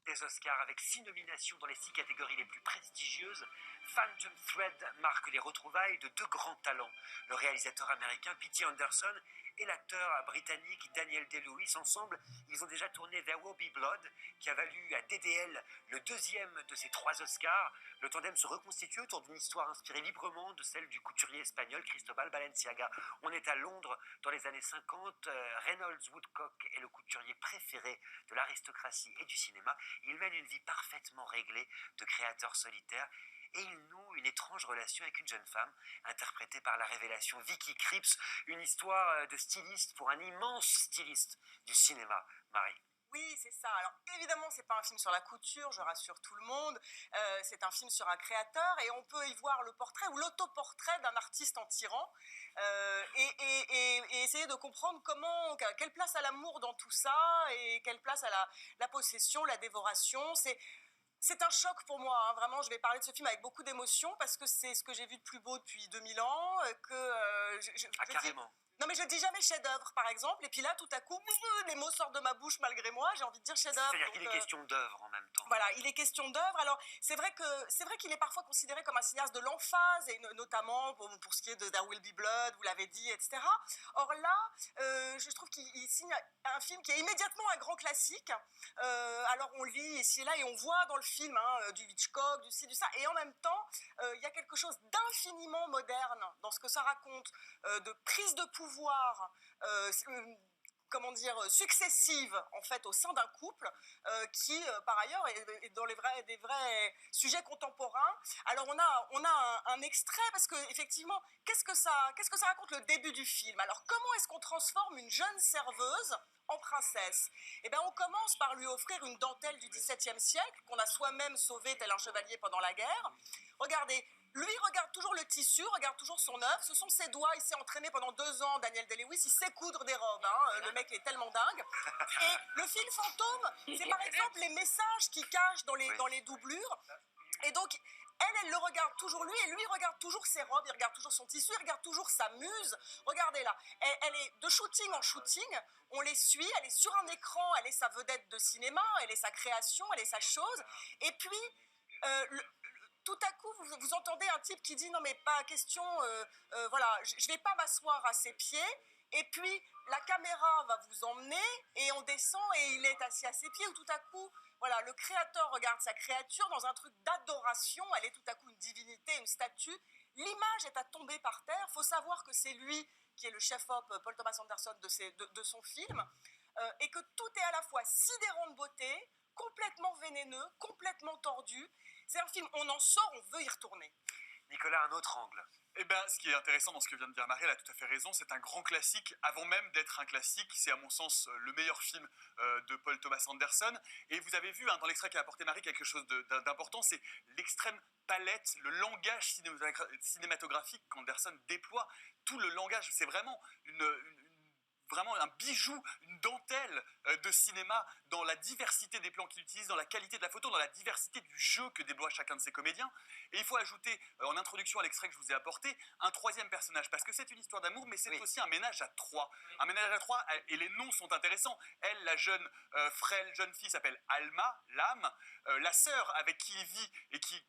Des Oscars avec 6 nominations dans les 6 catégories les plus prestigieuses, Phantom Thread marque les retrouvailles de 2 grands talents, le réalisateur américain P.T. Anderson et l'acteur britannique Daniel Day-Lewis. Ensemble, ils ont déjà tourné There Will Be Blood, qui a valu à DDL le 2e de ses 3 Oscars. Le tandem se reconstitue autour d'une histoire inspirée librement de celle du couturier espagnol Cristobal Balenciaga. On est à Londres dans les années 50. Reynolds Woodcock est le couturier préféré de l'aristocratie et du cinéma. Il mène une vie parfaitement réglée de créateur solitaire et il noue une étrange relation avec une jeune femme interprétée par la révélation Vicky Krieps, une histoire de styliste pour un immense styliste du cinéma. Marie. Oui, c'est ça. Alors évidemment, c'est pas un film sur la couture, je rassure tout le monde. C'est un film sur un créateur et on peut y voir le portrait ou l'autoportrait d'un artiste en tyran et essayer de comprendre quelle place a l'amour dans tout ça et quelle place a la possession, la dévoration. C'est un choc pour moi, hein. Vraiment, je vais parler de ce film avec beaucoup d'émotion parce que c'est ce que j'ai vu de plus beau depuis 2000 ans. Carrément. Non mais je dis jamais chef-d'œuvre par exemple, et puis là tout à coup les mots sortent de ma bouche malgré moi, j'ai envie de dire chef-d'œuvre. C'est-à-dire qu'il est question d'œuvre en même temps. Voilà, il est question d'œuvre. Alors c'est vrai qu'il est parfois considéré comme un cinéaste de l'emphase, et notamment pour ce qui est de There Will Be Blood, vous l'avez dit, etc. Or là, je trouve qu'il signe un film qui est immédiatement un grand classique. Alors on lit ici et là et on voit dans le film du Hitchcock, du ci, du ça, et en même temps il y a quelque chose d'infiniment moderne dans ce que ça raconte, de prise de pouvoir, successive en fait au sein d'un couple qui par ailleurs est dans des vrais sujets contemporains. Alors on a un extrait parce que effectivement qu'est-ce que ça raconte le début du film. Alors comment est-ce qu'on transforme une jeune serveuse en princesse? Eh bien, on commence par lui offrir une dentelle du XVIIe siècle qu'on a soi-même sauvée tel un chevalier pendant la guerre. Regardez, lui regarde toujours le tissu, regarde toujours son œuvre. Ce sont ses doigts. Il s'est entraîné pendant 2 ans, Daniel Day-Lewis. Il sait coudre des robes. Le mec est tellement dingue. Et le fil fantôme, c'est par exemple les messages qu'il cache dans les doublures. Et donc, elle le regarde toujours lui, et lui regarde toujours ses robes, il regarde toujours son tissu, il regarde toujours sa muse. Regardez là, elle est de shooting en shooting, on les suit, elle est sur un écran, elle est sa vedette de cinéma, elle est sa création, elle est sa chose. Et puis, tout à coup, vous entendez un type qui dit « Non mais pas question, voilà, je vais pas m'asseoir à ses pieds ». Et puis, la caméra va vous emmener, et on descend, et il est assis à ses pieds, ou tout à coup, voilà, le créateur regarde sa créature dans un truc d'adoration, elle est tout à coup une divinité, une statue. L'image est à tomber par terre, il faut savoir que c'est lui qui est le chef-op, Paul Thomas Anderson, de son film, et que tout est à la fois sidérant de beauté, complètement vénéneux, complètement tordu. C'est un film, on en sort, on veut y retourner. Nicolas, un autre angle. Eh bien, ce qui est intéressant dans ce que vient de dire Marie, elle a tout à fait raison, c'est un grand classique, avant même d'être un classique, c'est à mon sens le meilleur film de Paul Thomas Anderson. Et vous avez vu dans l'extrait qu'a apporté Marie quelque chose d'important, c'est l'extrême palette, le langage cinématographique qu'Anderson déploie. Tout le langage, c'est vraiment vraiment un bijou, une dentelle de cinéma dans la diversité des plans qu'il utilise, dans la qualité de la photo, dans la diversité du jeu que déploie chacun de ses comédiens. Et il faut ajouter, en introduction à l'extrait que je vous ai apporté, un 3e personnage, parce que c'est une histoire d'amour, mais c'est aussi un ménage à 3. Un ménage à 3, et les noms sont intéressants. Elle, la jeune, frêle jeune fille, s'appelle Alma, l'âme. La sœur avec qui il vit et qui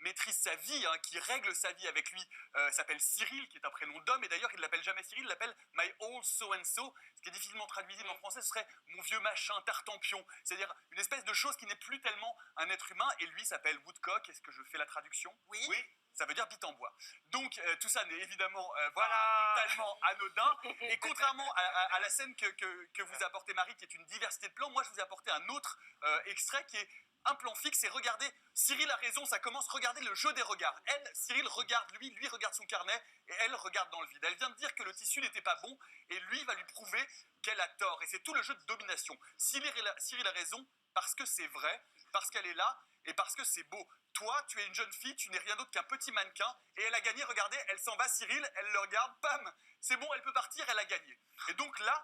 maîtrise sa vie, qui règle sa vie avec lui, s'appelle Cyril, qui est un prénom d'homme, et d'ailleurs il ne l'appelle jamais Cyril, il l'appelle My Old So-and-So, ce qui est difficilement traduisible en français, ce serait mon vieux machin tartampion, c'est-à-dire une espèce de chose qui n'est plus tellement un être humain, et lui s'appelle Woodcock. Est-ce que je fais la traduction? Oui. Ça veut dire bite en bois. Donc tout ça n'est évidemment pas totalement anodin, et contrairement à la scène que vous a apporté Marie, qui est une diversité de plans, moi je vous ai apporté un autre extrait qui est un plan fixe, et regardez, Cyril a raison, ça commence, regardez le jeu des regards. Elle, Cyril regarde lui regarde son carnet, et elle regarde dans le vide. Elle vient de dire que le tissu n'était pas bon, et lui va lui prouver qu'elle a tort. Et c'est tout le jeu de domination. Cyril a raison parce que c'est vrai, parce qu'elle est là, et parce que c'est beau. Toi, tu es une jeune fille, tu n'es rien d'autre qu'un petit mannequin, et elle a gagné, regardez, elle s'en va, Cyril, elle le regarde, bam, c'est bon, elle peut partir, elle a gagné. Et donc là,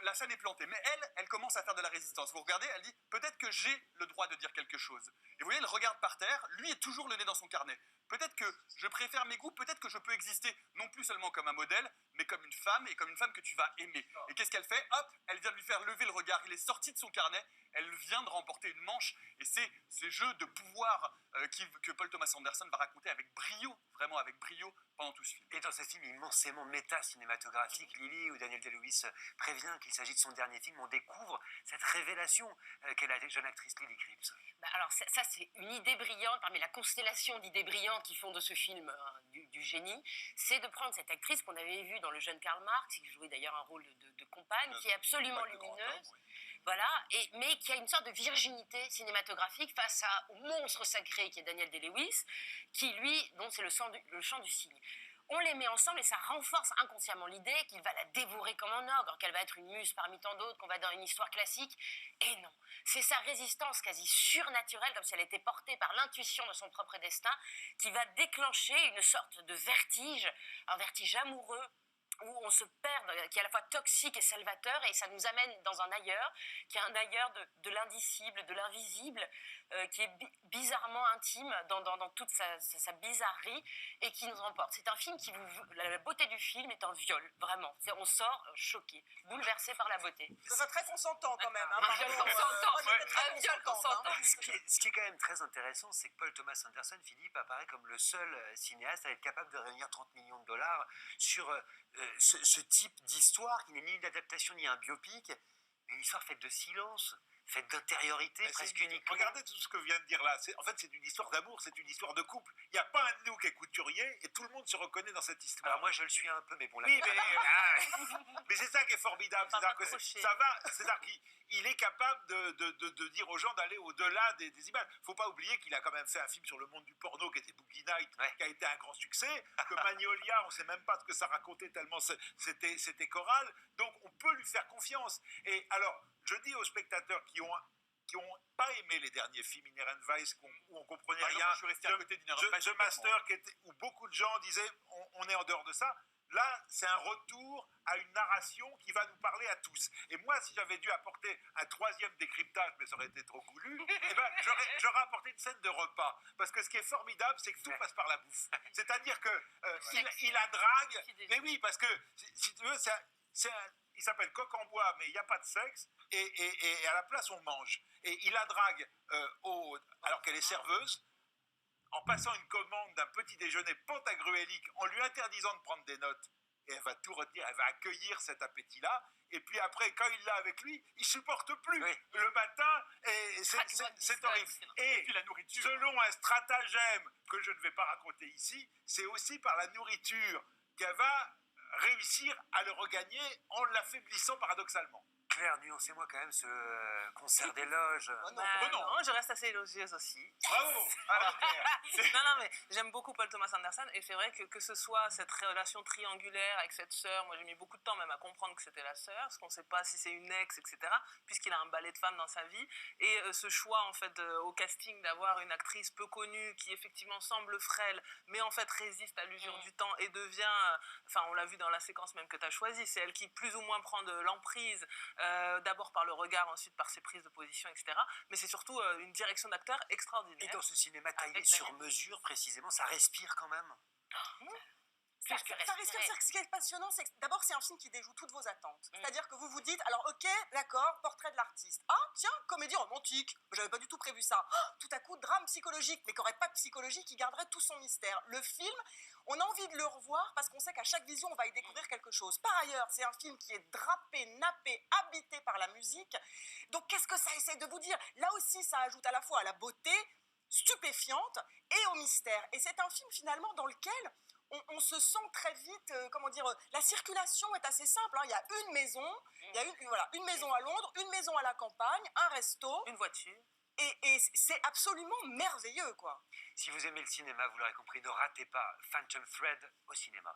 la scène est plantée, mais elle commence à faire de la résistance. Vous regardez, elle dit, peut-être que j'ai le droit de dire quelque chose. Et vous voyez, elle regarde par terre, lui est toujours le nez dans son carnet. Peut-être que je préfère mes goûts, peut-être que je peux exister non plus seulement comme un modèle, mais comme une femme, et comme une femme que tu vas aimer. Et qu'est-ce qu'elle fait? Hop, elle vient de lui faire lever le regard, il est sorti de son carnet, elle vient de remporter une manche, et c'est ces jeux de pouvoir que Paul Thomas Anderson va raconter avec brio, vraiment avec brio, pendant tout ce film. Et dans ce film immensément méta-cinématographique, Lily, où Daniel Day-Lewis prévient qu'il s'agit de son dernier film, on découvre cette révélation qu'est la jeune actrice Lily Cripps. Alors ça c'est une idée brillante, parmi la constellation d'idées brillantes qui font de ce film du génie, c'est de prendre cette actrice qu'on avait vue dans Le Jeune Karl Marx, qui jouait d'ailleurs un rôle de compagne, qui est absolument lumineuse. Voilà, mais qui a une sorte de virginité cinématographique face au monstre sacré qui est Daniel Day-Lewis, qui lui, dont c'est le chant du cygne. On les met ensemble et ça renforce inconsciemment l'idée qu'il va la dévorer comme un ogre, qu'elle va être une muse parmi tant d'autres, qu'on va dans une histoire classique. Et non, c'est sa résistance quasi surnaturelle, comme si elle était portée par l'intuition de son propre destin, qui va déclencher une sorte de vertige, un vertige amoureux, où on se perd, qui est à la fois toxique et salvateur, et ça nous amène dans un ailleurs, qui est un ailleurs de l'indicible, de l'invisible, qui est bizarrement intime dans toute sa bizarrerie, et qui nous emporte. C'est un film la beauté du film est un viol, vraiment. On sort choqué, bouleversé par la beauté. C'est très consentant quand même. Un viol consentant, un viol consentant. Ce qui est quand même très intéressant, c'est que Paul Thomas Anderson, Philippe, apparaît comme le seul cinéaste à être capable de réunir 30 millions de dollars sur ce type d'histoire qui n'est ni une adaptation ni un biopic, mais une histoire faite de silence, faite d'intériorité, presque unique. Regardez tout ce que vient de dire là. En fait, c'est une histoire d'amour, c'est une histoire de couple. Il n'y a pas un de nous qui est couturier et tout le monde se reconnaît dans cette histoire. Alors moi, je le suis un peu, mais bon, là... Oui, mais c'est ça qui est formidable. C'est-à-dire que ça va, c'est-à-dire qu'il est capable de dire aux gens d'aller au-delà des images. Il ne faut pas oublier qu'il a quand même fait un film sur le monde du porno qui était Boogie Night, qui a été un grand succès, que Magnolia, on ne sait même pas ce que ça racontait tellement c'était choral. Donc on peut lui faire confiance. Et alors, je dis aux spectateurs qui ont pas aimé les derniers films, Inherent Vice, où on comprenait rien, je suis resté à côté d'Inherent Vice, The Master, où beaucoup de gens disaient on est en dehors de ça. Là, c'est un retour à une narration qui va nous parler à tous. Et moi, si j'avais dû apporter un troisième décryptage, mais ça aurait été trop goulu, eh ben, j'aurais apporté une scène de repas. Parce que ce qui est formidable, c'est que tout passe par la bouffe. C'est-à-dire que il la drague. Mais oui, parce que, si tu veux, il s'appelle Coq en bois, mais il n'y a pas de sexe. Et à la place, on mange. Et il la drague alors qu'elle est serveuse, en passant une commande d'un petit déjeuner pantagruélique, en lui interdisant de prendre des notes. Et elle va tout retenir, elle va accueillir cet appétit-là. Et puis après, quand il l'a avec lui, il ne supporte plus. Oui. Le matin, et c'est horrible. Et puis la nourriture. Selon un stratagème que je ne vais pas raconter ici, c'est aussi par la nourriture qu'elle va réussir à le regagner en l'affaiblissant paradoxalement. Claire, nuancez-moi quand même ce concert d'éloges. Non, je reste assez élogieuse aussi. Bravo. Alors, Claire. Non, mais j'aime beaucoup Paul Thomas Anderson et c'est vrai que ce soit cette relation triangulaire avec cette sœur, moi j'ai mis beaucoup de temps même à comprendre que c'était la sœur, parce qu'on ne sait pas si c'est une ex, etc., puisqu'il a un ballet de femmes dans sa vie, et ce choix en fait au casting d'avoir une actrice peu connue qui effectivement semble frêle, mais en fait résiste à l'usure du temps et devient, enfin on l'a vu dans la séquence même que tu as choisie, c'est elle qui plus ou moins prend de l'emprise, d'abord par le regard, ensuite par ses prises de position, etc. Mais c'est surtout une direction d'acteur extraordinaire. Et dans ce cinéma taillé sur mesure, précisément, ça respire quand même. Ça respire. Ce qui est passionnant, c'est que d'abord, c'est un film qui déjoue toutes vos attentes. C'est-à-dire que vous vous dites, alors ok, d'accord, portrait de l'artiste. Ah, tiens, comédie romantique. J'avais pas du tout prévu ça. Ah, tout à coup, drame psychologique, mais qui n'aurait pas de psychologie, qui garderait tout son mystère. Le film, on a envie de le revoir parce qu'on sait qu'à chaque vision, on va y découvrir quelque chose. Par ailleurs, c'est un film qui est drapé, nappé, habité par la musique. Donc, qu'est-ce que ça essaie de vous dire? Là aussi, ça ajoute à la fois à la beauté stupéfiante et au mystère. Et c'est un film, finalement, dans lequel on se sent très vite, la circulation est assez simple. Hein. Il y a une maison, il y a une maison à Londres, une maison à la campagne, un resto. Une voiture. Et c'est absolument merveilleux, quoi. Si vous aimez le cinéma, vous l'aurez compris, ne ratez pas Phantom Thread au cinéma.